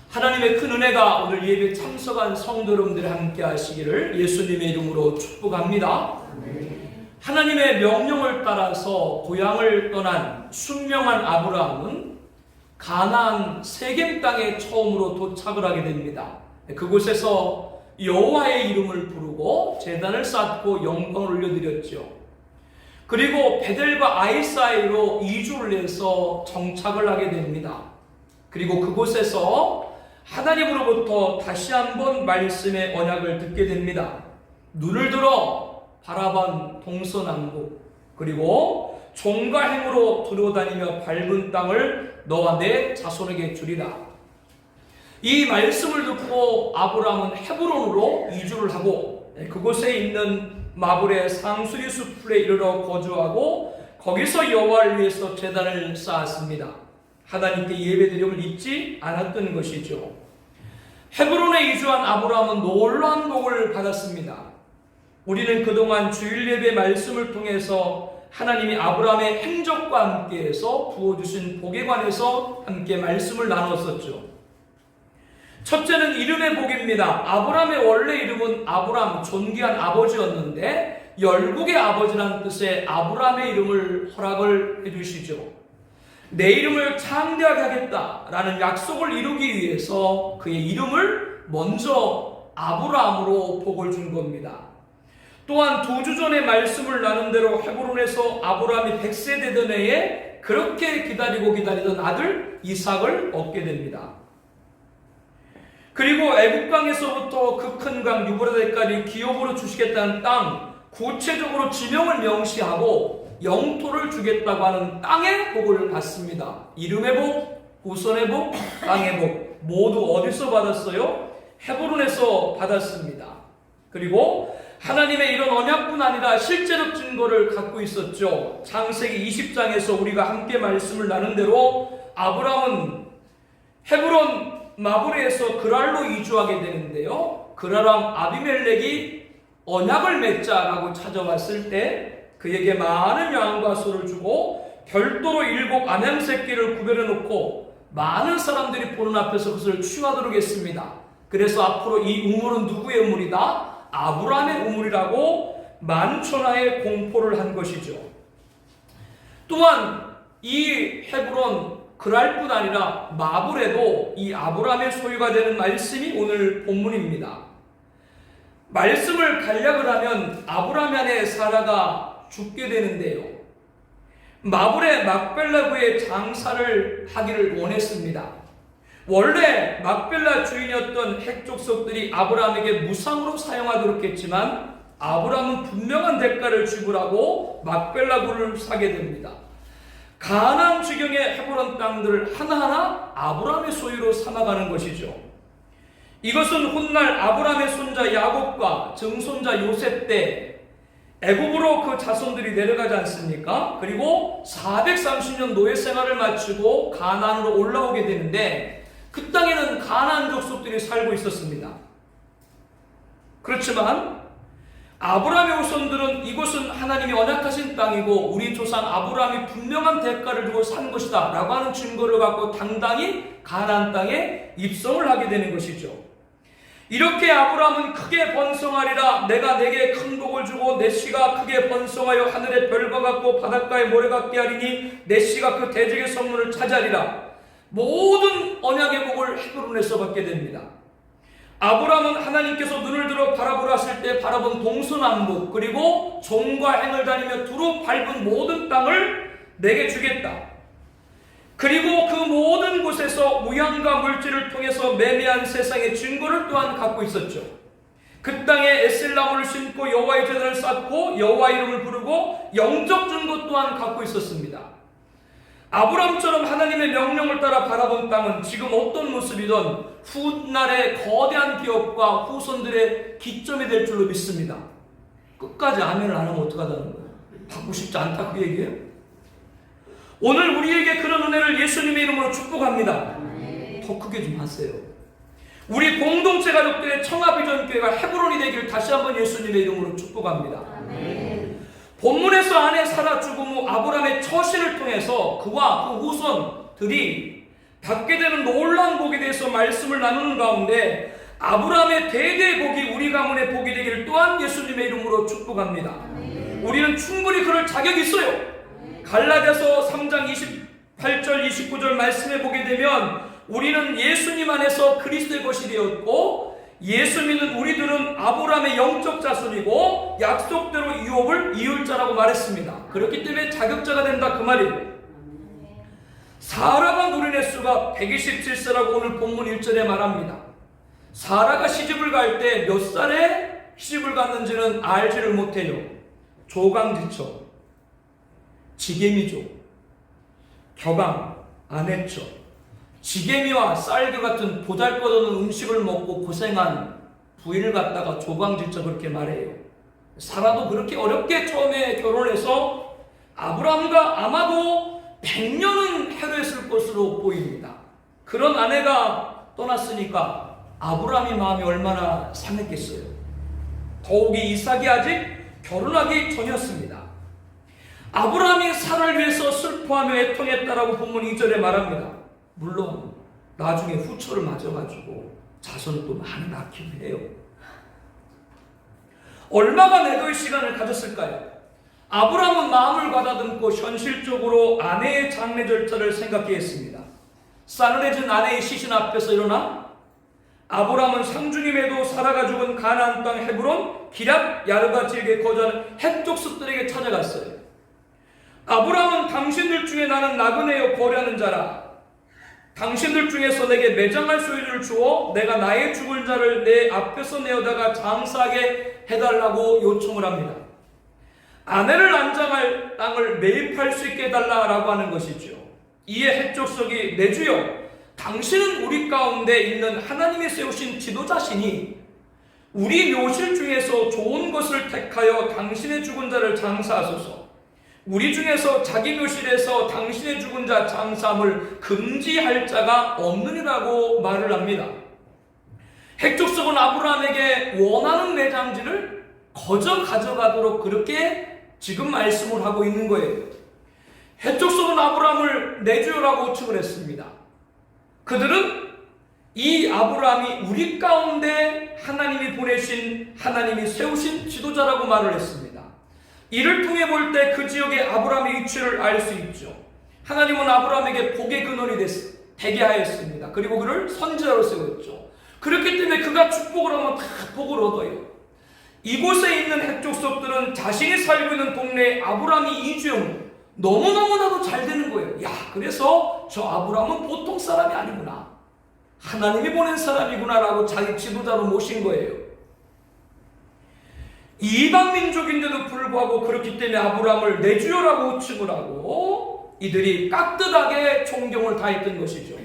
하나님의 큰 은혜가 오늘 예배 참석한 성도 여러분들 함께 하시기를 예수님의 이름으로 축복합니다. 하나님의 명령을 따라서 고향을 떠난 순명한 아브라함은 가나안 세겜 땅에 처음으로 도착을 하게 됩니다. 그곳에서 여호와의 이름을 부르고 제단을 쌓고 영광을 올려드렸죠. 그리고 베델과 아이 사이로 이주를 해서 정착을 하게 됩니다. 그리고 그곳에서 하나님으로부터 다시 한번 말씀의 언약을 듣게 됩니다. 눈을 들어 바라본 동서남북, 그리고 종과 행으로 두루다니며 밟은 땅을 너와 내 자손에게 주리라. 이 말씀을 듣고 아브라함은 헤브론으로 이주를 하고 그곳에 있는 마블의 상수리 숲에 이르러 거주하고 거기서 여호와를 위해서 제단을 쌓았습니다. 하나님께 예배드림을 잊지 않았던 것이죠. 헤브론에 이주한 아브라함은 놀라운 복을 받았습니다. 우리는 그동안 주일 예배 말씀을 통해서 하나님이 아브라함의 행적과 함께해서 부어주신 복에 관해서 함께 말씀을 나눴었죠. 첫째는 이름의 복입니다. 아브라함의 원래 이름은 아브람, 존귀한 아버지였는데 열국의 아버지라는 뜻의 아브라함의 이름을 허락을 해주시죠. 내 이름을 창대하게 하겠다라는 약속을 이루기 위해서 그의 이름을 먼저 아브라함으로 복을 준 겁니다. 또한 2주 전에 말씀을 나눈 대로 헤브론에서 아브라함이 100세 되던 해에 그렇게 기다리던 아들 이삭을 얻게 됩니다. 그리고 애국강에서부터 그 큰 강 유브라데까지 기업으로 주시겠다는 땅, 구체적으로 지명을 명시하고 영토를 주겠다고 하는 땅의 복을 받습니다. 이름의 복, 후손의 복, 땅의 복 모두 어디서 받았어요? 헤브론에서 받았습니다. 그리고 하나님의 이런 언약뿐 아니라 실제적 증거를 갖고 있었죠. 창세기 20장에서 우리가 함께 말씀을 나눈 대로 아브라함은 헤브론 마브레에서 그랄로 이주하게 되는데요. 그랄왕 아비멜렉이 언약을 맺자라고 찾아왔을 때 그에게 많은 양과 소를 주고 별도로 7 암양 새끼를 구별해 놓고 많은 사람들이 보는 앞에서 그것을 취하도록 했습니다. 그래서 앞으로 이 우물은 누구의 우물이다? 아브라함의 우물이라고 만천하에 공포를 한 것이죠. 또한 이 헤브론 그랄뿐 아니라 마블에도 이 아브라함의 소유가 되는 말씀이 오늘 본문입니다. 말씀을 간략을 하면 아브라함 안에 사라가 죽게 되는데요. 마블의 막벨라구의 장사를 하기를 원했습니다. 원래 막벨라 주인이었던 핵족속들이 아브라함에게 무상으로 사용하도록 했지만 아브라함은 분명한 대가를 지불하고 막벨라구를 사게 됩니다. 가나안 지경의 헤브론 땅들을 하나하나 아브라함의 소유로 삼아가는 것이죠. 이것은 훗날 아브라함의 손자 야곱과 증손자 요셉 때 애굽으로 그 자손들이 내려가지 않습니까? 그리고 430년 노예 생활을 마치고 가나안으로 올라오게 되는데 그 땅에는 가나안 족속들이 살고 있었습니다. 그렇지만 아브라함의 후손들은 이곳은 하나님이 언약하신 땅이고 우리 조상 아브라함이 분명한 대가를 주고 산 것이다 라고 하는 증거를 갖고 당당히 가나안 땅에 입성을 하게 되는 것이죠. 이렇게 아브라함은 크게 번성하리라. 내가 내게 큰 복을 주고 내 씨가 크게 번성하여 하늘의 별과 같고 바닷가의 모래 같게 하리니 내 씨가 그 대적의 성문을 차지하리라. 모든 언약의 복을 헤브론에서 받게 됩니다. 아브라함은 하나님께서 눈을 들어 바라보라 하실 때 바라본 동서남북 그리고 종과 행을 다니며 두루 밟은 모든 땅을 내게 주겠다. 그리고 그 모든 곳에서 무양과 물질을 통해서 매매한 세상의 증거를 또한 갖고 있었죠. 그 땅에 에셀나무를 심고 여호와의 제단을 쌓고 여호와 이름을 부르고 영적 증거 또한 갖고 있었습니다. 아브라함처럼 하나님의 명령을 따라 바라본 땅은 지금 어떤 모습이든 훗날의 거대한 기업과 후손들의 기점이 될 줄로 믿습니다. 끝까지 아멘을 안 하면 어떡하다는 거예요? 받고 싶지 않다 그 얘기예요? 오늘 우리에게 그런 은혜를 예수님의 이름으로 축복합니다. 더 크게 좀 하세요. 우리 공동체 가족들의 청아비전교회가 헤브론이 되기를 다시 한번 예수님의 이름으로 축복합니다. 본문에서 아내 사라 죽음 후 아브라함의 처신을 통해서 그와 그 후손들이 받게 되는 놀라운 복에 대해서 말씀을 나누는 가운데 아브라함의 대대 복이 우리 가문의 복이 되기를 또한 예수님의 이름으로 축복합니다. 우리는 충분히 그럴 자격이 있어요. 갈라디아서 3장 28절 29절 말씀에 보게 되면 우리는 예수님 안에서 그리스도의 것이 되었고 예수 믿는 우리들은 아브라함의 영적 자손이고 약속대로 유업을 이을 자라고 말했습니다. 그렇기 때문에 자격자가 된다 그 말이에요. 사라가 누린 횟수가 127세라고 오늘 본문 1절에 말합니다. 사라가 시집을 갈 때 몇 살에 시집을 갔는지는 알지를 못해요. 조강지처, 지게미죠, 격앙, 아내처, 지게미와 쌀교 같은 보잘것없는 음식을 먹고 고생한 부인을 갖다가 조강지처 그렇게 말해요. 사라도 그렇게 어렵게 처음에 결혼해서 아브라함과 아마도 100년은 해로했을 것으로 보입니다. 그런 아내가 떠났으니까 아브라함의 마음이 얼마나 상했겠어요. 더욱이 이삭이 아직 결혼하기 전이었습니다. 아브라함이 사라를 위해서 슬퍼하며 애통했다라고 본문 2절에 말합니다. 물론 나중에 후처를 맞아가지고 자손을 또 많이 낳기도 해요. 얼마가 내도의 시간을 가졌을까요? 아브라함은 마음을 가다듬고 현실적으로 아내의 장례 절차를 생각해 했습니다. 싸늘해진 아내의 시신 앞에서 일어나 아브라함은 상중임에도 사라가 죽은 가나안 땅 헤브론 기럇 야르가 지역에 거주하는 헷 족속들에게 찾아갔어요. 아브라함은 당신들 중에 나는 나그네요 거류하는 자라. 당신들 중에서 내게 매장할 소유를 주어 내가 나의 죽을 자를 내 앞에서 내어다가 장사하게 해달라고 요청을 합니다. 아내를 안장할 땅을 매입할 수 있게 해달라고 하는 것이죠. 이에 헷 족속이 내 주여 당신은 우리 가운데 있는 하나님이 세우신 지도자시니 우리 묘실 중에서 좋은 것을 택하여 당신의 죽은 자를 장사하소서. 우리 중에서 자기 묘실에서 당신의 죽은 자 장사함을 금지할 자가 없느니라고 말을 합니다. 헷족속은 아브라함에게 원하는 매장지를 거저 가져가도록 그렇게 지금 말씀을 하고 있는 거예요. 헷족속은 아브라함을 내 주여라고 호칭을 했습니다. 그들은 이 아브라함이 우리 가운데 하나님이 보내신 하나님이 세우신 지도자라고 말을 했습니다. 이를 통해 볼 때 그 지역의 아브라함의 위치를 알 수 있죠. 하나님은 아브라함에게 복의 근원이 되게 하였습니다. 그리고 그를 선지자로 세웠죠. 그렇기 때문에 그가 축복을 하면 다 복을 얻어요. 이곳에 있는 헷 족속들은 자신이 살고 있는 동네에 아브라함이 이주형 너무너무나도 잘 되는 거예요. 야, 그래서 저 아브라함은 보통 사람이 아니구나. 하나님이 보낸 사람이구나 라고 자기 지도자로 모신 거예요. 이방 민족인데도 불구하고 그렇기 때문에 아브라함을 내 주여라고 호칭을 하고 이들이 깍듯하게 존경을 다했던 것이죠.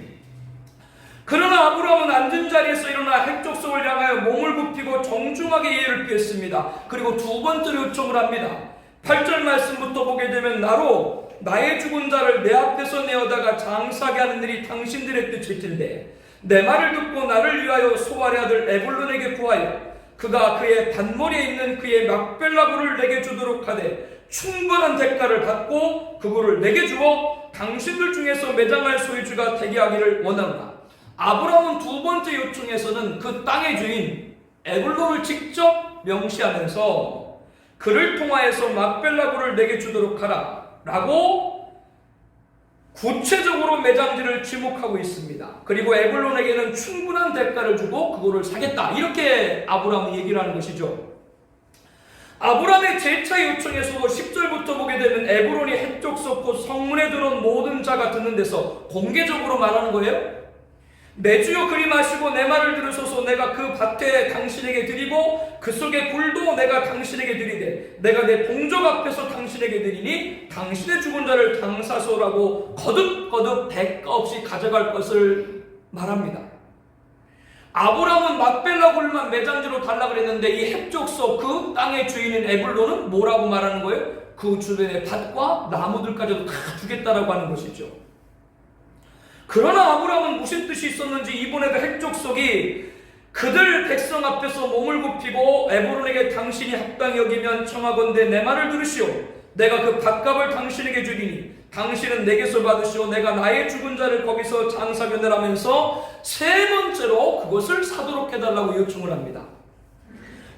그러나 아브라함은 앉은 자리에서 일어나 헷 족속을 향하여 몸을 굽히고 정중하게 예를 표했습니다. 그리고 두 번째로 요청을 합니다. 8절 말씀부터 보게 되면 나로 나의 죽은 자를 내 앞에서 내어다가 장사하게 하는 일이 당신들의 뜻일 텐데 내 말을 듣고 나를 위하여 소알의 아들 에불론에게 구하여 그가 그의 단머리에 있는 그의 막벨라굴을 내게 주도록 하되 충분한 대가를 받고 그거를 내게 주어 당신들 중에서 매장할 소유주가 되게 하기를 원한다. 아브라함은 두 번째 요청에서는 그 땅의 주인 에불론을 직접 명시하면서 그를 통하여서 막벨라굴을 내게 주도록 하라 라고 구체적으로 매장지를 지목하고 있습니다. 그리고 에불론에게는 충분한 대가를 주고 그거를 사겠다 이렇게 아브라함은 얘기를 하는 것이죠. 아브라함의 재차 요청에서도 10절부터 보게 되면 에불론이 헷 족속 곧 성문에 들어온 모든 자가 듣는 데서 공개적으로 말하는 거예요. 내 주여 그리 마시고 내 말을 들으소서. 내가 그 밭에 당신에게 드리고 그 속의 굴도 내가 당신에게 드리되 내가 내 동족 앞에서 당신에게 드리니 당신의 죽은 자를 장사소라고 거듭거듭 대가 없이 가져갈 것을 말합니다. 아브라함은 막벨라 굴만 매장지로 달라고 했는데 이 헷 족속 그 땅의 주인인 에불론은 뭐라고 말하는 거예요? 그 주변의 밭과 나무들까지도 다 주겠다라고 하는 것이죠. 그러나 아브라함은 무슨 뜻이 있었는지 이번에도 헷 족속이 그들 백성 앞에서 몸을 굽히고 에불론에게 당신이 합당히 여기면 청하건대 내 말을 들으시오. 내가 그 밭값을 당신에게 주리니 당신은 내게서 받으시오 내가 나의 죽은 자를 거기서 장사견내라면서 세 번째로 그것을 사도록 해달라고 요청을 합니다.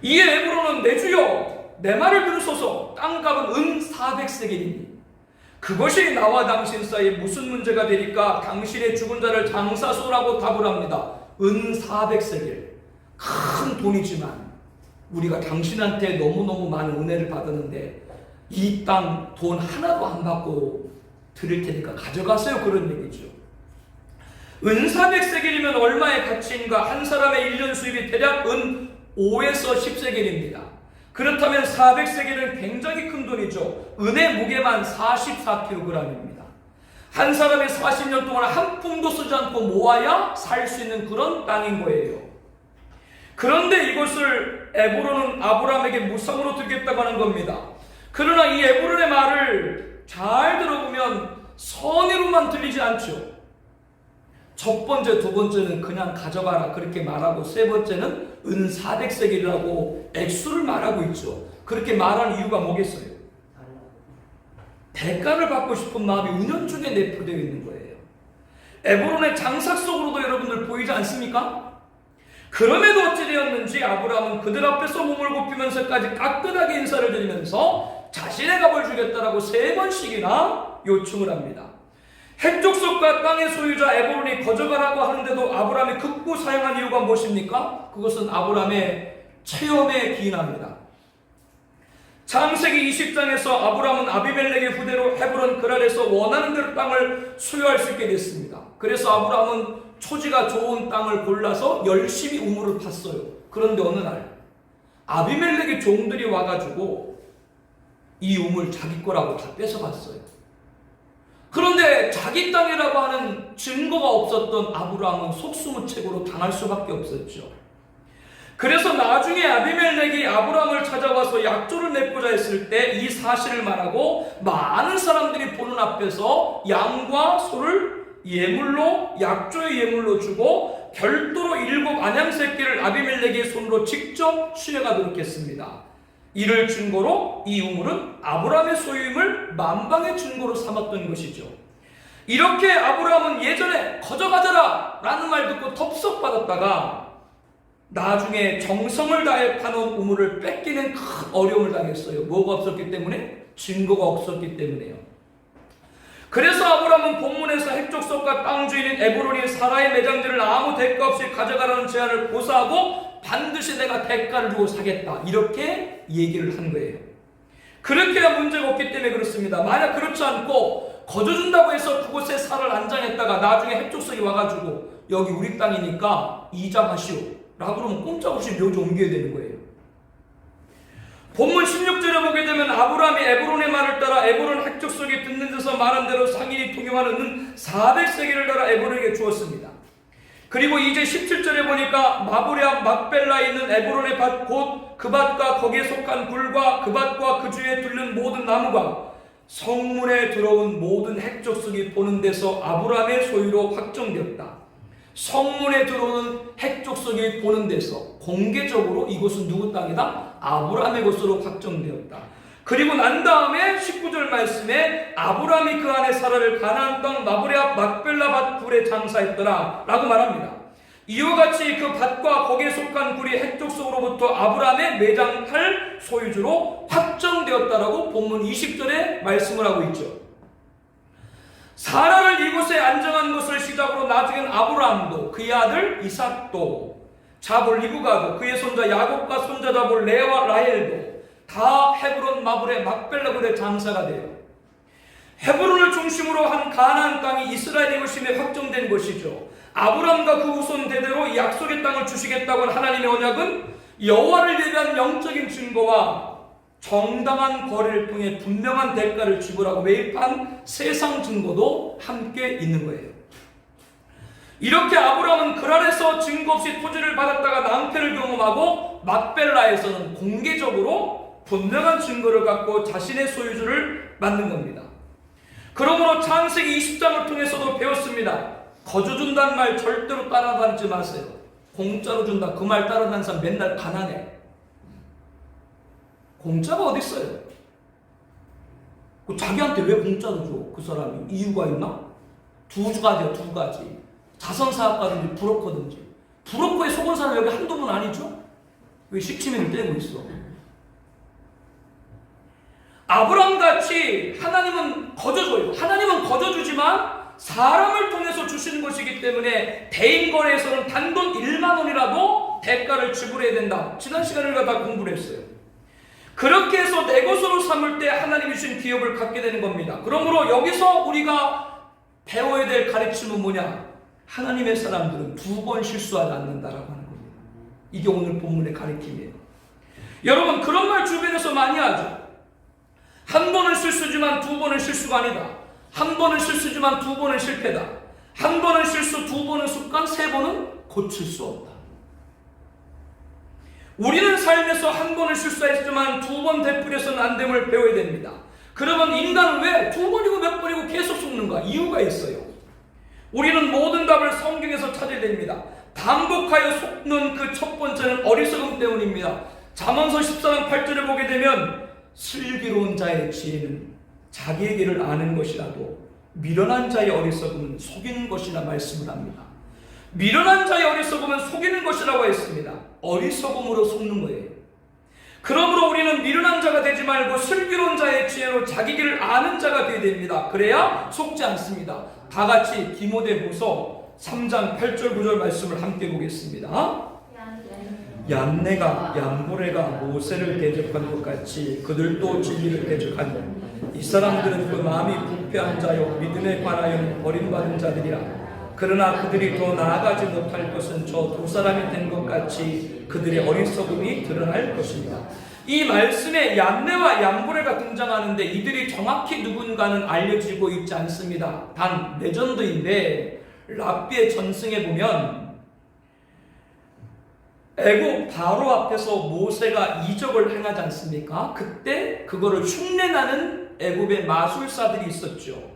이에 에브론은 내 주여 내 말을 들으소서 땅값은 은 400세겔이니 그것이 나와 당신 사이에 무슨 문제가 되니까 당신의 죽은 자를 장사소라고 답을 합니다. 은 400세겔 큰 돈이지만 우리가 당신한테 너무너무 많은 은혜를 받았는데 이 땅 돈 하나도 안 받고 드릴 테니까 가져가세요. 그런 얘기죠. 은 400세겔이면 얼마의 가치인가? 한 사람의 1년 수입이 대략 은 5에서 10세겔입니다. 그렇다면 400세겔은 굉장히 큰 돈이죠. 은의 무게만 44kg입니다. 한 사람이 40년 동안 한 푼도 쓰지 않고 모아야 살 수 있는 그런 땅인 거예요. 그런데 이것을 에브론은 아브라함에게 무상으로 드리겠다고 하는 겁니다. 그러나 이 에브론의 말을 잘 들어보면 선의로만 들리지 않죠. 첫 번째, 두 번째는 그냥 가져가라 그렇게 말하고 세 번째는 은 400세겔이라고 액수를 말하고 있죠. 그렇게 말하는 이유가 뭐겠어요? 대가를 받고 싶은 마음이 은연중에 내포되어 있는 거예요. 에브론의 장삭 속으로도 여러분들 보이지 않습니까? 그럼에도 어찌 되었는지 아브라함은 그들 앞에서 몸을 굽히면서까지 따끈하게 인사를 드리면서 자신의 값을 주겠다라고 세 번씩이나 요청을 합니다. 핵족속과 땅의 소유자 에브론이 거저가라고 하는데도 아브라함이 극구 사용한 이유가 무엇입니까? 그것은 아브라함의 체험에 기인합니다. 창세기 20장에서 아브라함은 아비멜렉의 후대로 헤브론 그랄에서 원하는 대로 땅을 소유할 수 있게 됐습니다. 그래서 아브라함은 초지가 좋은 땅을 골라서 열심히 우물을 팠어요. 그런데 어느 날 아비멜렉의 종들이 와가지고 이 우물 자기 거라고 다 뺏어갔어요. 그런데 자기 땅이라고 하는 증거가 없었던 아브라함은 속수무책으로 당할 수밖에 없었죠. 그래서 나중에 아비멜렉이 아브라함을 찾아와서 약조를 맺고자 했을 때 이 사실을 말하고 많은 사람들이 보는 앞에서 양과 소를 예물로 약조의 예물로 주고 별도로 7 안양 새끼를 아비멜렉의 손으로 직접 취해가도록 했습니다. 이를 증거로 이 우물은 아브라함의 소유임을 만방의 증거로 삼았던 것이죠. 이렇게 아브라함은 예전에 거저가져라 라는 말 듣고 덥석 받았다가 나중에 정성을 다해 파놓은 우물을 뺏기는 큰 어려움을 당했어요. 뭐가 없었기 때문에? 증거가 없었기 때문에요. 그래서 아브라함은 본문에서 핵족속과 땅 주인인 에브론이 사라의 매장들을 아무 대가 없이 가져가라는 제안을 고사하고 반드시 내가 대가를 주고 사겠다 이렇게 얘기를 한 거예요. 그렇게 해야 문제가 없기 때문에 그렇습니다. 만약 그렇지 않고 거저준다고 해서 그곳에 살을 안장했다가 나중에 핵족속이 와가지고 여기 우리 땅이니까 이장하시오 라고 그러면 꼼짝없이 묘지 옮겨야 되는 거예요. 본문 16절에 보게 되면 아브라함이 에브론의 말을 따라 에브론 핵족속이 듣는 데서 말한 대로 상인이 통용하는 은 400세겔을 따라 에브론에게 주었습니다. 그리고 이제 17절에 보니까 마브레 앞 막벨라에 있는 에브론의 밭 곧 그 밭과 거기에 속한 굴과 그 밭과 그 주위에 둘른 모든 나무가 성문에 들어온 모든 핵족속이 보는 데서 아브라함의 소유로 확정되었다. 성문에 들어오는 핵족속이 보는 데서 공개적으로 이곳은 누구 땅이다? 아브라함의 것으로 확정되었다. 그리고 난 다음에 19절 말씀에 아브라함이 그 안에 사라를 가나안 땅 마브레 앞 막벨라 밭 굴에 장사했더라 라고 말합니다. 이와 같이 그 밭과 거기에 속한 굴이 핵족속으로부터 아브라함의 매장할 소유주로 확정되었다라고 본문 20절에 말씀을 하고 있죠. 사라를 이곳에 안정한 것을 시작으로 나중엔 아브라함도 그의 아들 이삭도 자볼 리브가도 그의 손자 야곱과 손자 자볼 레아와 라헬도 다 헤브론 마브레 막벨라굴의 장사가 돼요. 헤브론을 중심으로 한 가나안 땅이 이스라엘의 것임에 확정된 것이죠. 아브라함과 그 후손 대대로 이 약속의 땅을 주시겠다고 한 하나님의 언약은 여호와를 예배한 영적인 증거와 정당한 거래를 통해 분명한 대가를 지불하고 매입한 세상 증거도 함께 있는 거예요. 이렇게 아브라함은 그랄에서 증거 없이 토지를 받았다가 낭패를 경험하고 막벨라에서는 공개적으로 분명한 증거를 갖고 자신의 소유주를 만든 겁니다. 그러므로 창세기 20장을 통해서도 배웠습니다. 거저준다는 말 절대로 따라다니지 마세요. 공짜로 준다 그 말 따라다니는 사람 맨날 가난해. 공짜가 어디 있어요? 자기한테 왜 공짜로 줘? 그 사람이 이유가 있나? 두 가지야, 두 가지. 자선사업가든지 브로커든지. 브로커에 속은 사람 여기 한두 분 아니죠? 왜 식치미를 떼고 있어? 아브라함같이 하나님은 거저줘요. 하나님은 거저주지만 사람을 통해서 주시는 것이기 때문에 대인거래에서는 단돈 1만 원이라도 대가를 지불해야 된다. 지난 시간에 우리가 다 공부를 했어요. 그렇게 해서 내 것으로 삼을 때 하나님이 주신 기업을 갖게 되는 겁니다. 그러므로 여기서 우리가 배워야 될 가르침은 뭐냐? 하나님의 사람들은 두 번 실수하지 않는다라고 하는 겁니다. 이게 오늘 본문의 가르침이에요. 여러분, 그런 말 주변에서 많이 하죠. 한 번은 실수지만 두 번은 실수가 아니다. 한 번은 실수지만 두 번은 실패다. 한 번은 실수, 두 번은 습관, 세 번은 고칠 수 없다. 우리는 삶에서 한 번을 실수했지만 두 번 되풀이해서는 안 됨을 배워야 됩니다. 그러면 인간은 왜 두 번이고 몇 번이고 계속 속는가? 이유가 있어요. 우리는 모든 답을 성경에서 찾아야 됩니다. 반복하여 속는 그 첫 번째는 어리석음 때문입니다. 잠언서 14장 8절에 보게 되면 슬기로운 자의 지혜는 자기의 길을 아는 것이라도 미련한 자의 어리석음은 속이는 것이라 말씀을 합니다. 미련한 자의 어리석음은 속이는 것이라고 했습니다. 어리석음으로 속는 거예요. 그러므로 우리는 미련한 자가 되지 말고 슬기로운 자의 지혜로 자기 길을 아는 자가 되어야 됩니다. 그래야 속지 않습니다. 다 같이 디모데후서 3장 8절 9절 말씀을 함께 보겠습니다. 얀네가 얀보레가 모세를 대적한 것 같이 그들도 진리를 대적하니 이 사람들은 그 마음이 부패한 자요 믿음에 관하여는 버림받은 자들이라. 그러나 그들이 더 나아가지 못할 것은 저 두 사람이 된 것 같이 그들의 어리석음이 드러날 것입니다. 이 말씀에 얀네와 얀보레가 등장하는데 이들이 정확히 누군가는 알려지고 있지 않습니다. 단 레전드인데 랍비의 전승에 보면 애굽 바로 앞에서 모세가 이적을 행하지 않습니까? 그때 그거를 흉내나는 애굽의 마술사들이 있었죠.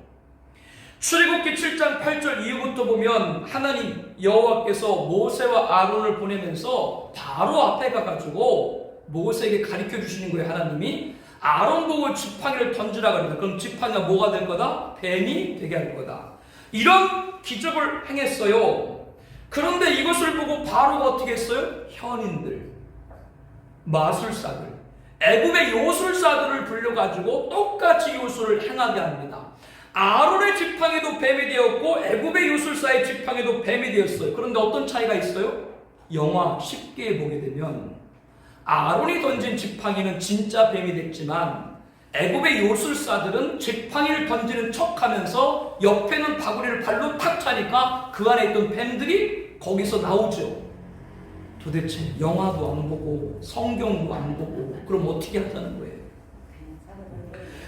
출애굽기 7장 8절 이후부터 보면 하나님 여호와께서 모세와 아론을 보내면서 바로 앞에 가가지고 모세에게 가르쳐 주시는 거예요. 하나님이 아론 보고 지팡이를 던지라 그럽니다. 그럼 지팡이가 뭐가 될 거다? 뱀이 되게 할 거다. 이런 기적을 행했어요. 그런데 이것을 보고 바로가 어떻게 했어요? 현인들, 마술사들, 애굽의 요술사들을 불러가지고 똑같이 요술을 행하게 합니다. 아론의 지팡이도 뱀이 되었고 애굽의 요술사의 지팡이도 뱀이 되었어요. 그런데 어떤 차이가 있어요? 영화 10개에 보게 되면 아론이 던진 지팡이는 진짜 뱀이 됐지만 애굽의 요술사들은 지팡이를 던지는 척하면서 옆에는 바구니를 발로 탁 차니까 그 안에 있던 뱀들이 거기서 나오죠. 도대체 영화도 안 보고 성경도 안 보고 그럼 어떻게 하자는 거예요?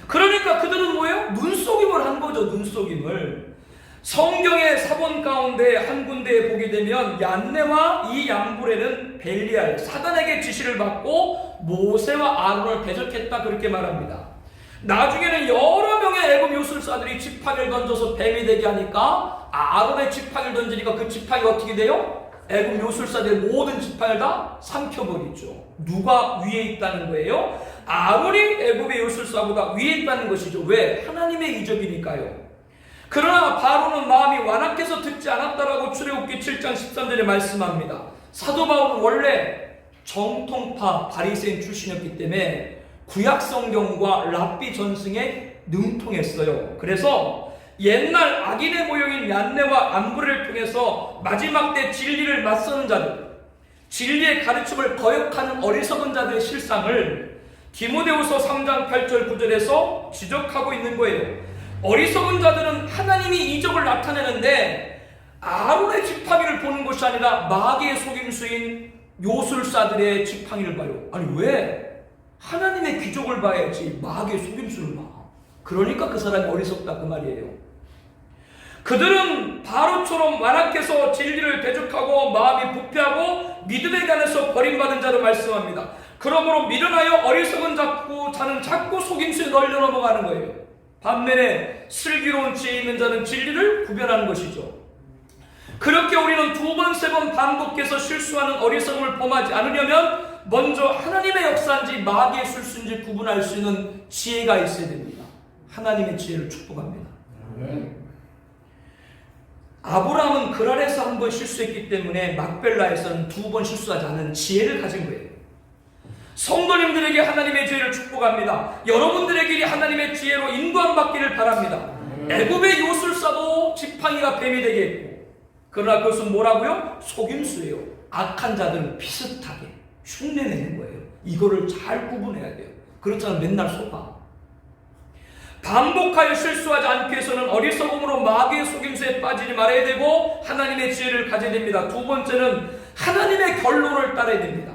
그러니까 그들은 뭐예요? 눈속임을 한 거죠. 눈속임을. 성경의 사본 가운데 한 군데에 보게 되면 얀네와 이 얀보레는 벨리알 사단에게 지시를 받고 모세와 아론을 대적했다 그렇게 말합니다. 나중에는 여러 명의 애굽 요술사들이 지팡이를 던져서 뱀이 되게 하니까 아론의 지팡이를 던지니까 그 지팡이가 어떻게 돼요? 애굽 요술사들의 모든 지팡이를 다 삼켜버리죠. 누가 위에 있다는 거예요? 아론이 애굽의 요술사보다 위에 있다는 것이죠. 왜? 하나님의 이적이니까요. 그러나 바로는 마음이 완악해서 듣지 않았다라고 출애굽기 7장 13절에 말씀합니다. 사도 바울은 원래 정통파 바리새인 출신이었기 때문에 구약 성경과 랍비 전승에 능통했어요. 그래서 옛날 악인의 모형인 얀네와 얀보레를 통해서 마지막 때 진리를 맞서는 자들, 진리의 가르침을 거역하는 어리석은 자들의 실상을 디모데후서 3장 8절 9절에서 지적하고 있는 거예요. 어리석은 자들은 하나님이 이적을 나타내는데 아론의 지팡이를 보는 것이 아니라 마귀의 속임수인 요술사들의 지팡이를 봐요. 아니 왜? 하나님의 기적을 봐야지 마귀의 속임수를 봐. 그러니까 그 사람이 어리석다 그 말이에요. 그들은 바로처럼 완악해서 진리를 대적하고 마음이 부패하고 믿음에 관해서 버림받은 자로 말씀합니다. 그러므로 미련하여 어리석은 자는 자꾸 속임수에 널려 넘어가는 거예요. 반면에 슬기로운 지혜 있는 자는 진리를 구별하는 것이죠. 그렇게 우리는 두 번, 세 번 반복해서 실수하는 어리석음을 범하지 않으려면 먼저 하나님의 역사인지 마귀의 술수인지 구분할 수 있는 지혜가 있어야 됩니다. 하나님의 지혜를 축복합니다. 아브라함은 그랄에서 한 번 실수했기 때문에 막벨라에서는 2번 실수하지 않은 지혜를 가진 거예요. 성도님들에게 하나님의 지혜를 축복합니다. 여러분들에게 하나님의 지혜로 인도함받기를 바랍니다. 애굽의 요술사도 지팡이가 뱀이 되게 했고, 그러나 그것은 뭐라고요? 속임수예요. 악한 자들은 비슷하게 흉내내는 거예요. 이거를 잘 구분해야 돼요. 그렇잖아 맨날 속아. 반복하여 실수하지 않기 위해서는 어리석음으로 마귀의 속임수에 빠지지 말아야 되고 하나님의 지혜를 가져야 됩니다. 두 번째는 하나님의 결론을 따라야 됩니다.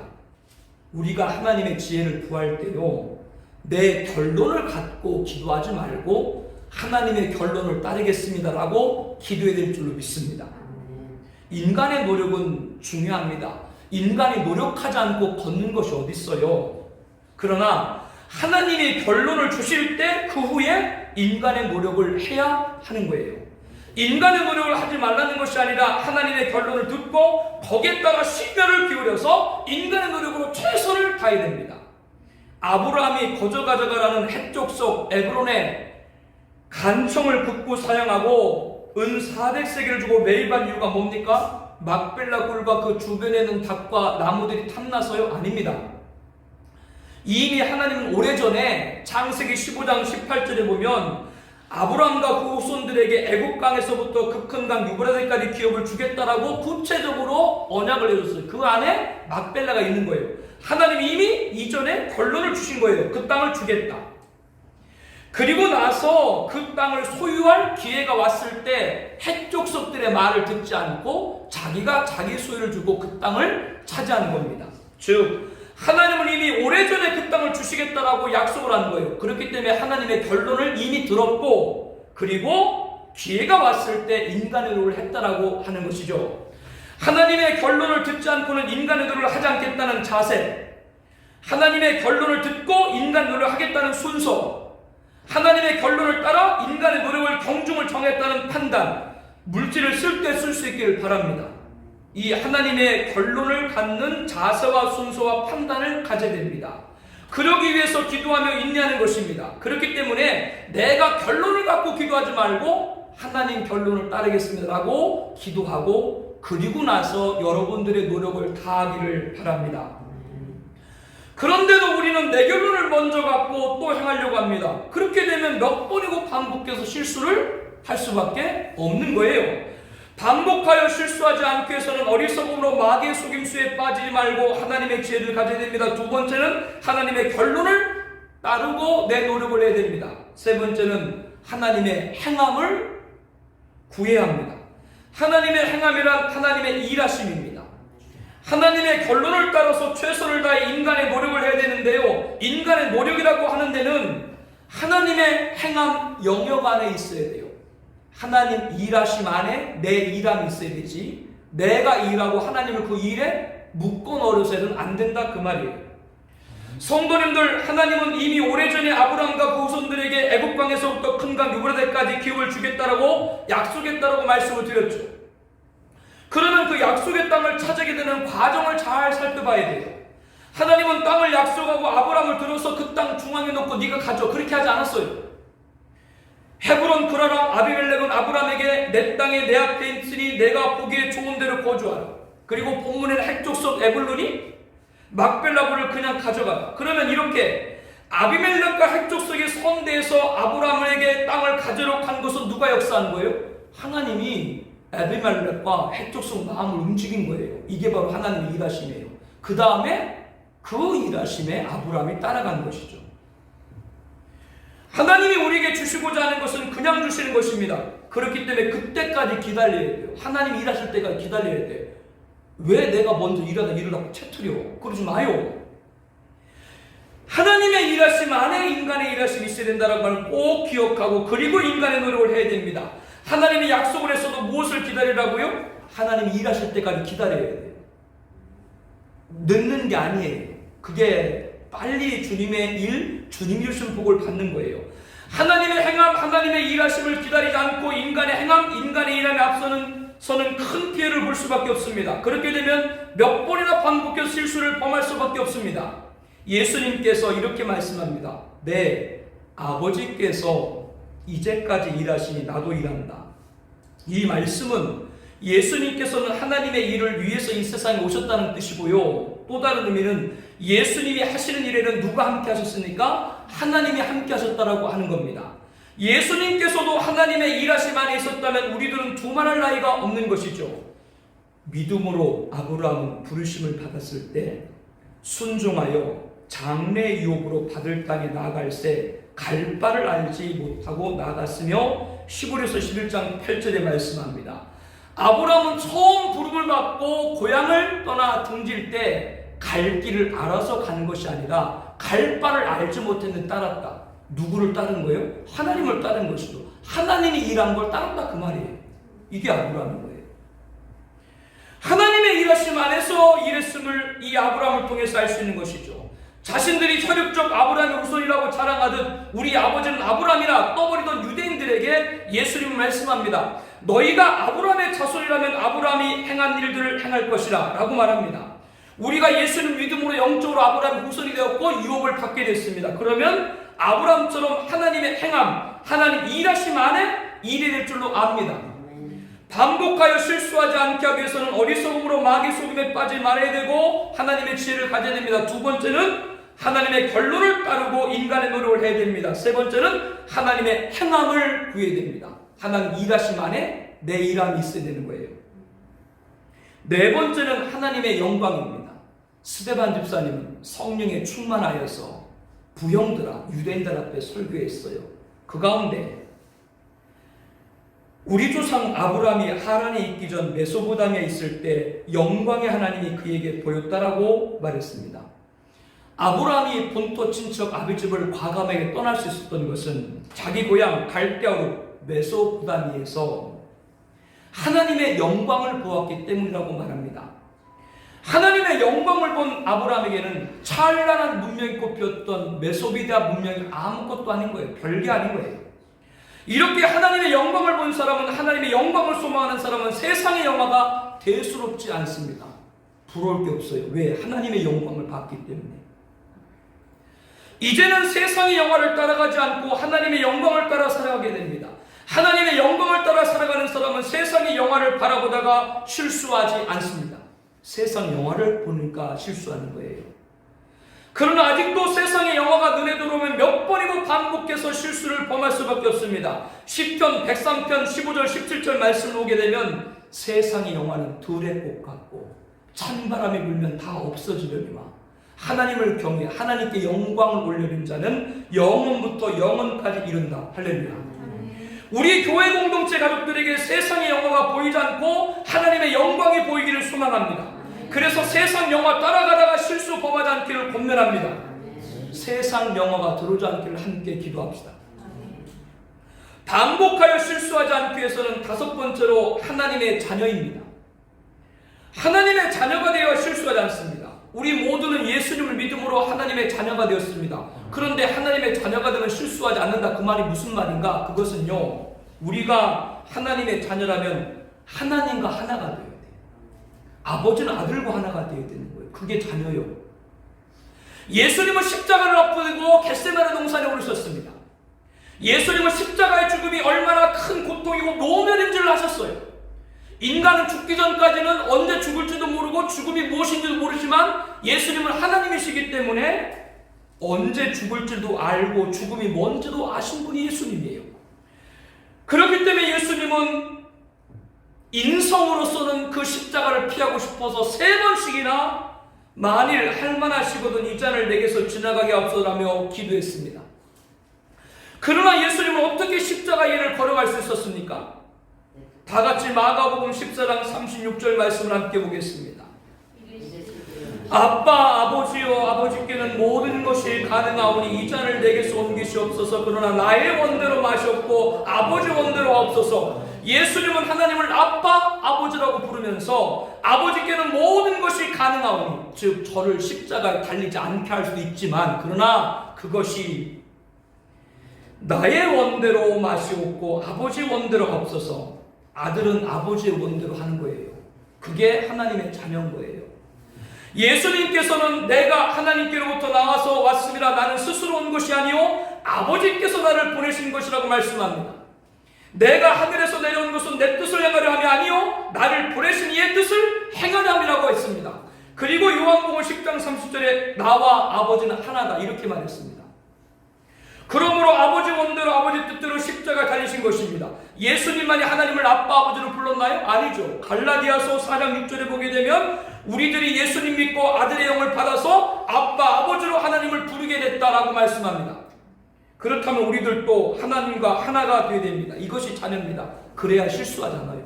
우리가 하나님의 지혜를 구할 때요, 내 결론을 갖고 기도하지 말고 하나님의 결론을 따르겠습니다라고 기도해야 될 줄로 믿습니다. 인간의 노력은 중요합니다. 인간이 노력하지 않고 걷는 것이 어디 있어요. 그러나 하나님이 결론을 주실 때 그 후에 인간의 노력을 해야 하는 거예요. 인간의 노력을 하지 말라는 것이 아니라 하나님의 결론을 듣고 거기에다가 심혈을 기울여서 인간의 노력으로 최선을 다해야 됩니다. 아브라함이 거저 가져가라는 해쪽 에브론에 간청을 긋고 사용하고 은 400세겔을 주고 매입한 이유가 뭡니까? 막벨라 굴과 그 주변에 있는 닭과 나무들이 탐나서요? 아닙니다. 이미 하나님은 오래전에 창세기 15장 18절에 보면 아브라함과 그 후손들에게 애국강에서부터 그 큰 강 유브라데까지 기업을 주겠다라고 구체적으로 언약을 해줬어요. 그 안에 막벨라가 있는 거예요. 하나님이 이미 이전에 결론을 주신 거예요. 그 땅을 주겠다. 그리고 나서 그 땅을 소유할 기회가 왔을 때 핵족속들의 말을 듣지 않고 자기가 자기 소유를 주고 그 땅을 차지하는 겁니다. 즉 하나님은 이미 오래전에 그 땅을 주시겠다라고 약속을 한 거예요. 그렇기 때문에 하나님의 결론을 이미 들었고 그리고 기회가 왔을 때 인간의 노력을 했다라고 하는 것이죠. 하나님의 결론을 듣지 않고는 인간의 노력을 하지 않겠다는 자세, 하나님의 결론을 듣고 인간 노력을 하겠다는 순서, 하나님의 결론을 따라 인간의 노력을 경중을 정했다는 판단, 물질을 쓸 때 쓸 수 있기를 바랍니다. 이 하나님의 결론을 갖는 자세와 순서와 판단을 가져야 됩니다. 그러기 위해서 기도하며 인내하는 것입니다. 그렇기 때문에 내가 결론을 갖고 기도하지 말고 하나님 결론을 따르겠습니다라고 기도하고 그리고 나서 여러분들의 노력을 다하기를 바랍니다. 그런데도 우리는 내 결론을 먼저 갖고 또 행하려고 합니다. 그렇게 되면 몇 번이고 반복해서 실수를 할 수밖에 없는 거예요. 반복하여 실수하지 않기 위해서는 어리석음으로 마귀의 속임수에 빠지지 말고 하나님의 지혜를 가져야 됩니다. 두 번째는 하나님의 결론을 따르고 내 노력을 해야 됩니다. 세 번째는 하나님의 행함을 구해야 합니다. 하나님의 행함이란 하나님의 일하심입니다. 하나님의 결론을 따라서 최선을 다해 인간의 노력을 해야 되는데요, 인간의 노력이라고 하는 데는 하나님의 행함 영역 안에 있어야 돼요. 하나님 일하심 안에 내 일함이 있어야 되지, 내가 일하고 하나님을 그 일에 묶어 넣어서는 안 된다 그 말이에요. 성도님들, 하나님은 이미 오래전에 아브라함과 그 후손들에게 애국강에서부터 큰 강 유브라데까지 기업을 주겠다라고 약속했다라고 말씀을 드렸죠. 그러면 그 약속의 땅을 차지하게 되는 과정을 잘 살펴봐야 돼요. 하나님은 땅을 약속하고 아브라함을 들어서 그 땅 중앙에 놓고 네가 가져, 그렇게 하지 않았어요. 헤브론 그라랑 아비멜렉은 아브라함에게 내 땅에 내 앞에 있으니 내가 보기에 좋은 데로 거주하라. 그리고 본문에는 핵족속 에블론이 막벨라굴을 그냥 가져가. 그러면 이렇게 아비멜렉과 핵족속의 선대에서 아브라함에게 땅을 가져러 간 것은 누가 역사한 거예요? 하나님이 아비멜렉과 핵족속 마음을 움직인 거예요. 이게 바로 하나님의 일하심이에요. 그 다음에 그 일하심에 아브라함이 따라간 것이죠. 하나님이 우리에게 주시고자 하는 것은 그냥 주시는 것입니다. 그렇기 때문에 그때까지 기다려야 돼요. 하나님이 일하실 때까지 기다려야 돼요. 왜 내가 먼저 일을 하고 채트려? 그러지 마요. 하나님의 일하심 안에 인간의 일하심이 있어야 된다는 걸 꼭 기억하고 그리고 인간의 노력을 해야 됩니다. 하나님이 약속을 했어도 무엇을 기다리라고요? 하나님이 일하실 때까지 기다려야 돼요. 늦는 게 아니에요. 그게 빨리 주님의 일, 주님이 주신 복을 받는 거예요. 하나님의 행함, 하나님의 일하심을 기다리지 않고 인간의 행함, 인간의 일함에 앞서는 큰 피해를 볼 수밖에 없습니다. 그렇게 되면 몇 번이나 반복해서 실수를 범할 수밖에 없습니다. 예수님께서 이렇게 말씀합니다. 네, 아버지께서 이제까지 일하시니 나도 일한다. 이 말씀은 예수님께서는 하나님의 일을 위해서 이 세상에 오셨다는 뜻이고요. 또 다른 의미는 예수님이 하시는 일에는 누가 함께 하셨습니까? 하나님이 함께 하셨다라고 하는 겁니다. 예수님께서도 하나님의 일하심 안에 있었다면 우리들은 두말할 나위가 없는 것이죠. 믿음으로 아브라함은 부르심을 받았을 때 순종하여 장래 유업으로 받을 땅에 나아갈새 갈 바를 알지 못하고 나갔으며 히브리서 11장 8절에 말씀합니다. 아브라함은 처음 부름을 받고 고향을 떠나 등질 때 갈 길을 알아서 간 것이 아니라 갈 바를 알지 못했는데 따랐다. 누구를 따른 거예요? 하나님을 따른 것이죠. 하나님이 일한 걸 따른다 그 말이에요. 이게 아브라함인 거예요. 하나님의 일하심 안에서 일했음을 이 아브라함을 통해서 알 수 있는 것이죠. 자신들이 혈육적 아브라함의 후손이라고 자랑하듯 우리 아버지는 아브라함이라 떠버리던 유대인들에게 예수님은 말씀합니다. 너희가 아브라함의 자손이라면 아브라함이 행한 일들을 행할 것이라 라고 말합니다. 우리가 예수님 믿음으로 영적으로 아브라함의 후손이 되었고 유업을 받게 됐습니다. 그러면 아브라함처럼 하나님의 행함, 하나님 일하심 안에 일이 될 줄로 압니다. 반복하여 실수하지 않게 하기 위해서는 어리석음으로 마귀 속임에 빠지지 말아야 되고 하나님의 지혜를 가져야 됩니다. 두 번째는 하나님의 결론을 따르고 인간의 노력을 해야 됩니다. 세 번째는 하나님의 행함을 구해야 됩니다. 하나님 일하심 안에 내 일함이 있어야 되는 거예요. 네 번째는 하나님의 영광입니다. 스데반 집사님은 성령에 충만하여서 부형들아 유대인들 앞에 설교했어요. 그 가운데 우리 조상 아브라함이 하란에 있기 전 메소포타미아에 있을 때 영광의 하나님이 그에게 보였다라고 말했습니다. 아브라함이 본토 친척 아비집을 과감하게 떠날 수 있었던 것은 자기 고향 갈대아로 메소포타미아에서 하나님의 영광을 보았기 때문이라고 말합니다. 하나님의 영광을 본 아브라함에게는 찬란한 문명이 꼽혔던 메소포타미아 문명이 아무것도 아닌 거예요. 별게 아닌 거예요. 이렇게 하나님의 영광을 본 사람은, 하나님의 영광을 소망하는 사람은 세상의 영화가 대수롭지 않습니다. 부러울 게 없어요. 왜? 하나님의 영광을 봤기 때문에. 이제는 세상의 영화를 따라가지 않고 하나님의 영광을 따라 살아가게 됩니다. 하나님의 영광을 따라 살아가는 사람은 세상의 영화를 바라보다가 실수하지 않습니다. 세상 영화를 보니까 실수하는 거예요. 그러나 아직도 세상의 영화가 눈에 들어오면 몇 번이고 반복해서 실수를 범할 수밖에 없습니다. 시편 103편 15절 17절 말씀을 보게 되면 세상의 영화는 들의 꽃 같고 찬바람이 불면 다 없어지려니와 하나님을 경외 하나님께 영광을 올리는 자는 영원부터 영원까지 이른다. 할렐루야. 우리 교회 공동체 가족들에게 세상의 영화가 보이지 않고 하나님의 영광이 보이기를 소망합니다. 그래서 세상 영화 따라가다가 실수 범하지 않기를 권면합니다. 세상 영화가 들어오지 않기를 함께 기도합시다. 반복하여 실수하지 않기 위해서는 다섯 번째로 하나님의 자녀입니다. 하나님의 자녀가 되어 실수하지 않습니다. 우리 모두는 예수님을 믿음으로 하나님의 자녀가 되었습니다. 그런데 하나님의 자녀가 되면 실수하지 않는다. 그 말이 무슨 말인가? 그것은요, 우리가 하나님의 자녀라면 하나님과 하나가 돼요. 아버지는 아들과 하나가 되어야 되는 거예요. 그게 자녀요. 예수님은 십자가를 앞두고 겟세마네 동산에 오르셨습니다. 예수님은 십자가의 죽음이 얼마나 큰 고통이고 노면인지를 아셨어요. 인간은 죽기 전까지는 언제 죽을지도 모르고 죽음이 무엇인지도 모르지만 예수님은 하나님이시기 때문에 언제 죽을지도 알고 죽음이 뭔지도 아신 분이 예수님이에요. 그렇기 때문에 예수님은 인성으로서는 그 십자가를 피하고 싶어서 3번씩이나 만일 할만하시거든 이 잔을 내게서 지나가게 하옵소서라며 기도했습니다. 그러나 예수님은 어떻게 십자가 예를 걸어갈 수 있었습니까? 다 같이 마가복음 14장 36절 말씀을 함께 보겠습니다. 아빠 아버지여 아버지께는 모든 것이 가능하오니 이 잔을 내게서 옮기시옵소서. 그러나 나의 원대로 마시옵고 아버지 원대로 하옵소서. 예수님은 하나님을 아빠 아버지라고 부르면서 아버지께는 모든 것이 가능하오니, 즉 저를 십자가에 달리지 않게 할 수도 있지만 그러나 그것이 나의 원대로 마시옵고 아버지 원대로 하옵소서. 아들은 아버지의 원대로 하는 거예요. 그게 하나님의 자녀인 거예요. 예수님께서는 내가 하나님께로부터 나와서 왔습니다. 나는 스스로 온 것이 아니요 아버지께서 나를 보내신 것이라고 말씀합니다. 내가 하늘에서 내려온 것은 내 뜻을 행하려 함이 아니요 나를 보내신 이의 뜻을 행하려 함이라고 했습니다. 그리고 요한복음 10장 30절에 나와 아버지는 하나다 이렇게 말했습니다. 그러므로 아버지 원대로 아버지 뜻대로 십자가 달리신 것입니다. 예수님만이 하나님을 아빠 아버지로 불렀나요? 아니죠. 갈라디아서 4장 6절에 보게 되면 우리들이 예수님 믿고 아들의 영을 받아서 아빠 아버지로 하나님을 부르게 됐다라고 말씀합니다. 그렇다면 우리들도 하나님과 하나가 되어야 됩니다. 이것이 자녀입니다. 그래야 실수하잖아요.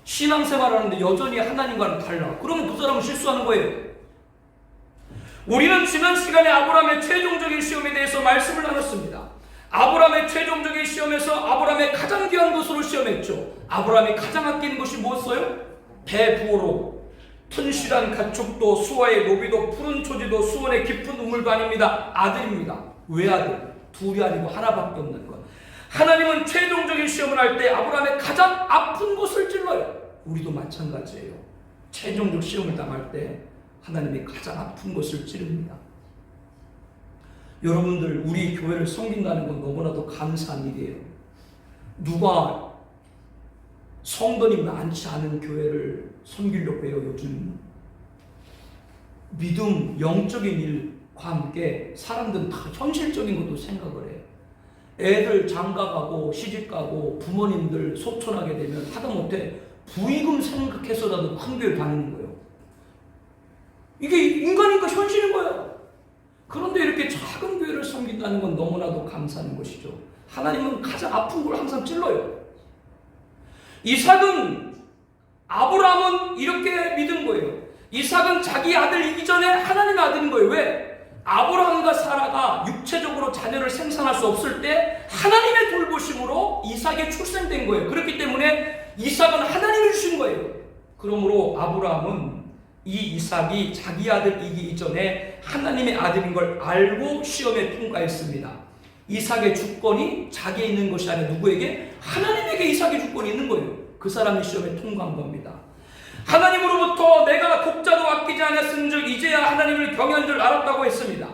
신앙생활하는데 여전히 하나님과는 달라. 그러면 그 사람은 실수하는 거예요. 우리는 지난 시간에 아브라함의 최종적인 시험에 대해서 말씀을 나눴습니다. 아브라함의 최종적인 시험에서 아브라함의 가장 귀한 것으로 시험했죠. 아브라함이 가장 아끼는 것이 무엇이었어요? 배부로 튼실한 가축도 수와의 노비도 푸른 초지도 수원의 깊은 우물도 아닙니다. 아들입니다. 외아들 둘이 아니고 하나밖에 없는 것. 하나님은 최종적인 시험을 할 때 아브라함의 가장 아픈 곳을 찔러요. 우리도 마찬가지예요. 최종적 시험을 당할 때 하나님이 가장 아픈 것을 찌릅니다. 여러분들 우리 교회를 섬긴다는 건 너무나도 감사한 일이에요. 누가 성도님 많지 않은 교회를 섬기려고 해요. 요즘 믿음, 영적인 일과 함께 사람들은 다 현실적인 것도 생각을 해요. 애들 장가가고 시집가고 부모님들 소천하게 되면 하다못해 부의금 생각해서라도 큰 교회 다니는 거예요. 이게 인간인가 현실인 거예요. 그런데 이렇게 작은 교회를 섬긴다는 건 너무나도 감사한 것이죠. 하나님은 가장 아픈 걸 항상 찔러요. 이삭은 아브라함은 이렇게 믿은 거예요. 이삭은 자기 아들이기 전에 하나님의 아들인 거예요. 왜? 아브라함과 사라가 육체적으로 자녀를 생산할 수 없을 때 하나님의 돌보심으로 이삭이 출생된 거예요. 그렇기 때문에 이삭은 하나님이 주신 거예요. 그러므로 아브라함은 이 이삭이 자기 아들이기 이전에 하나님의 아들인 걸 알고 시험에 통과했습니다. 이삭의 주권이 자기에 있는 것이 아니라 누구에게? 하나님에게 이삭의 주권이 있는 거예요. 그 사람이 시험에 통과한 겁니다. 하나님으로부터 내가 독자도 아끼지 않았은즉 이제야 하나님을 경외한 줄 알았다고 했습니다.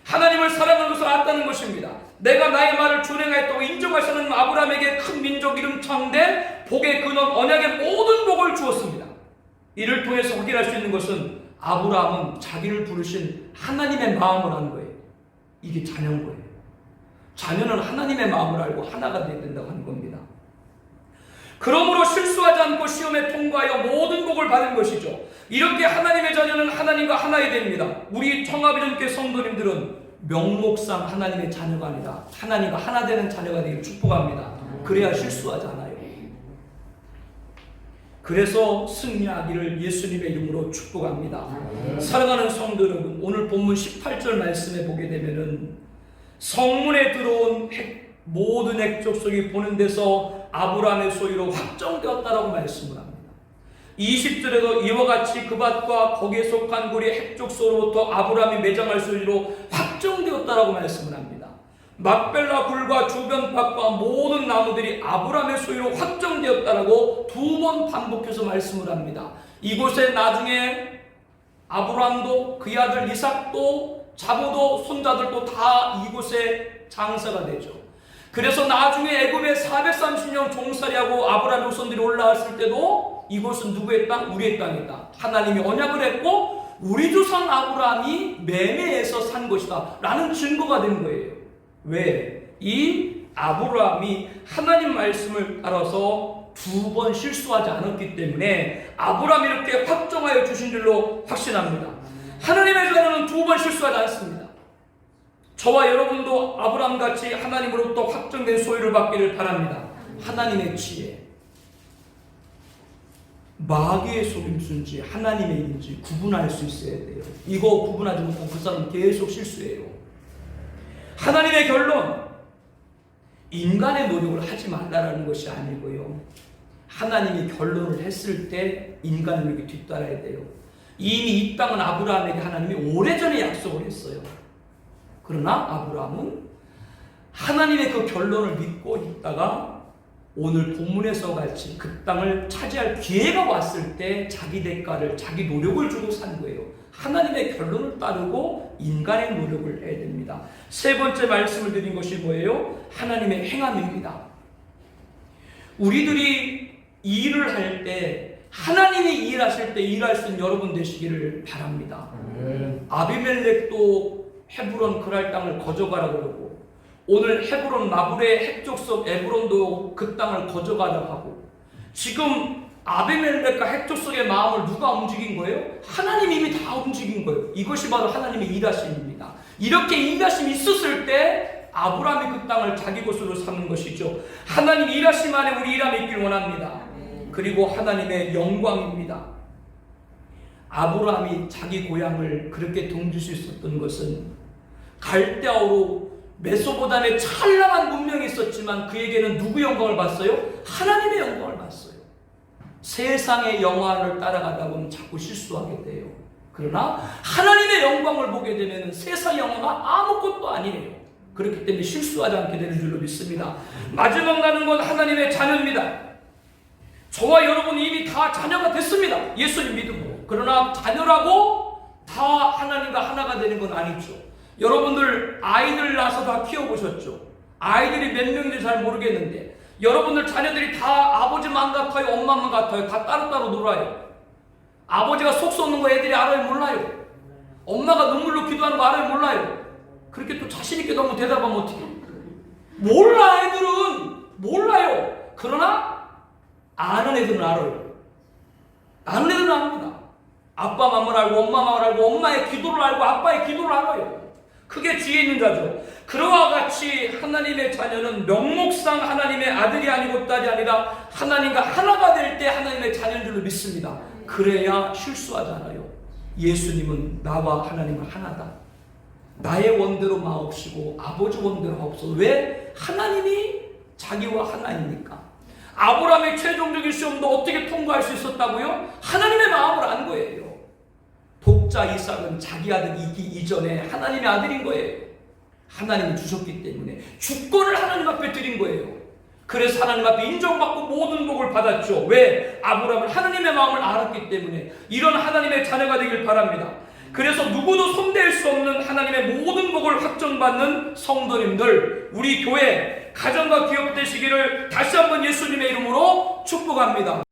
하나님을 사랑하는 것을 알았다는 것입니다. 내가 나의 말을 준행하였다고 인정하시는 아브라함에게 큰 민족 이름 창대 복의 근원 언약의 모든 복을 주었습니다. 이를 통해서 확인할 수 있는 것은 아브라함은 자기를 부르신 하나님의 마음을 한 거예요. 이게 자녀인 거예요. 자녀는 하나님의 마음을 알고 하나가 되어야 된다고 하는 겁니다. 그러므로 실수하지 않고 시험에 통과하여 모든 복을 받은 것이죠. 이렇게 하나님의 자녀는 하나님과 하나가 됩니다. 우리 청아비전교회 성도님들은 명목상 하나님의 자녀가 아니라 하나님과 하나 되는 자녀가 되기를 축복합니다. 그래야 실수하지 않아요. 그래서 승리하기를 예수님의 이름으로 축복합니다. 사랑하는 성도 여러분, 오늘 본문 18절 말씀에 보게 되면은 성문에 들어온 모든 핵족속이 보는 데서 아브라함의 소유로 확정되었다라고 말씀을 합니다. 20절에도 이와 같이 그 밭과 거기에 속한 굴이 핵족속으로부터 아브라함이 매장할 소유로 확정되었다라고 말씀을 합니다. 막벨라 굴과 주변 밭과 모든 나무들이 아브라함의 소유로 확정되었다라고 2번 반복해서 말씀을 합니다. 이곳에 나중에 아브라함도 그의 아들 이삭도 자보도 손자들도 다 이곳에 장사가 되죠. 그래서 나중에 애굽에 430년 종살이하고 아브라함의 후손들이 올라왔을 때도 이곳은 누구의 땅? 우리의 땅이다. 하나님이 언약을 했고 우리 조상 아브라함이 매매해서 산 것이다 라는 증거가 된 거예요. 왜? 이 아브라함이 하나님 말씀을 따라서 2번 실수하지 않았기 때문에 아브라함이 이렇게 확정하여 주신 줄로 확신합니다. 하나님의 자녀는 2번 실수하지 않습니다. 저와 여러분도 아브라함같이 하나님으로부터 확정된 소유를 받기를 바랍니다. 하나님의 지혜, 마귀의 속임수인지 하나님의 일인지 구분할 수 있어야 돼요. 이거 구분하지 못하면 그 사람은 계속 실수해요. 하나님의 결론, 인간의 노력을 하지 말라는 것이 아니고요. 하나님이 결론을 했을 때 인간의 노력이 뒤따라야 돼요. 이미 이 땅은 아브라함에게 하나님이 오래전에 약속을 했어요. 그러나 아브라함은 하나님의 그 결론을 믿고 있다가 오늘 본문에서 같이 그 땅을 차지할 기회가 왔을 때 자기 대가를, 자기 노력을 주고 산 거예요. 하나님의 결론을 따르고 인간의 노력을 해야 됩니다. 세 번째 말씀을 드린 것이 뭐예요? 하나님의 행함입니다. 우리들이 일을 할 때, 하나님이 일하실 때 일할 수 있는 여러분 되시기를 바랍니다. 아비멜렉도 헤브론 그랄 땅을 거저가라 그러고, 오늘 헤브론 마블의 핵족속 에브론도 그 땅을 거저가라 하고, 지금 아비멜렉과 핵족속의 마음을 누가 움직인 거예요? 하나님이 이미 다 움직인 거예요. 이것이 바로 하나님의 일하심입니다. 이렇게 일하심이 있었을 때 아브라함이 그 땅을 자기 것으로 삼는 것이죠. 하나님 일하심 안에 우리 일함이 있길 원합니다. 그리고 하나님의 영광입니다. 아브라함이 자기 고향을 그렇게 동질 수 있었던 것은 갈대아우로 메소포타미아의 찬란한 문명이 있었지만 그에게는 누구 영광을 봤어요? 하나님의 영광을 봤어요. 세상의 영광을 따라가다 보면 자꾸 실수하게 돼요. 그러나 하나님의 영광을 보게 되면 세상의 영광가 아무것도 아니에요. 그렇기 때문에 실수하지 않게 되는 줄로 믿습니다. 마지막 나는 건 하나님의 자녀입니다. 저와 여러분이 이미 다 자녀가 됐습니다. 예수님 믿음으로. 그러나 자녀라고 다 하나님과 하나가 되는 건 아니죠. 여러분들 아이들 낳아서 다 키워보셨죠? 아이들이 몇 명인지 잘 모르겠는데 여러분들 자녀들이 다 아버지만 같아요? 엄마만 같아요? 다 따로따로 놀아요? 아버지가 속 쏟는 거 애들이 알아요? 몰라요? 엄마가 눈물로 기도하는 거 알아요? 몰라요? 그렇게 또 자신있게 너무 대답하면 어떡해? 몰라. 애들은 몰라요. 그러나 아는 애들은 알아요. 아는 애들은 압니다. 아빠 마음을 알고 엄마 마음을 알고 엄마의 기도를 알고 아빠의 기도를 알아요. 그게 지혜 있는 자죠. 그와 같이 하나님의 자녀는 명목상 하나님의 아들이 아니고 딸이 아니라 하나님과 하나가 될 때 하나님의 자녀인 줄로 믿습니다. 그래야 실수하지 않아요. 예수님은 나와 하나님은 하나다. 나의 원대로 마옵시고 아버지 원대로 하옵소서. 왜? 하나님이 자기와 하나이니까. 아브라함의 최종적인 시험도 어떻게 통과할 수 있었다고요? 하나님의 마음을 안 거예요. 독자 이삭은 자기 아들이기 이전에 하나님의 아들인 거예요. 하나님이 주셨기 때문에 주권을 하나님 앞에 드린 거예요. 그래서 하나님 앞에 인정받고 모든 복을 받았죠. 왜? 아브라함은 하나님의 마음을 알았기 때문에. 이런 하나님의 자녀가 되길 바랍니다. 그래서 누구도 손댈 수 없는 하나님의 모든 복을 확정받는 성도님들, 우리 교회 가정과 기업 되시기를 다시 한번 예수님의 이름으로 축복합니다.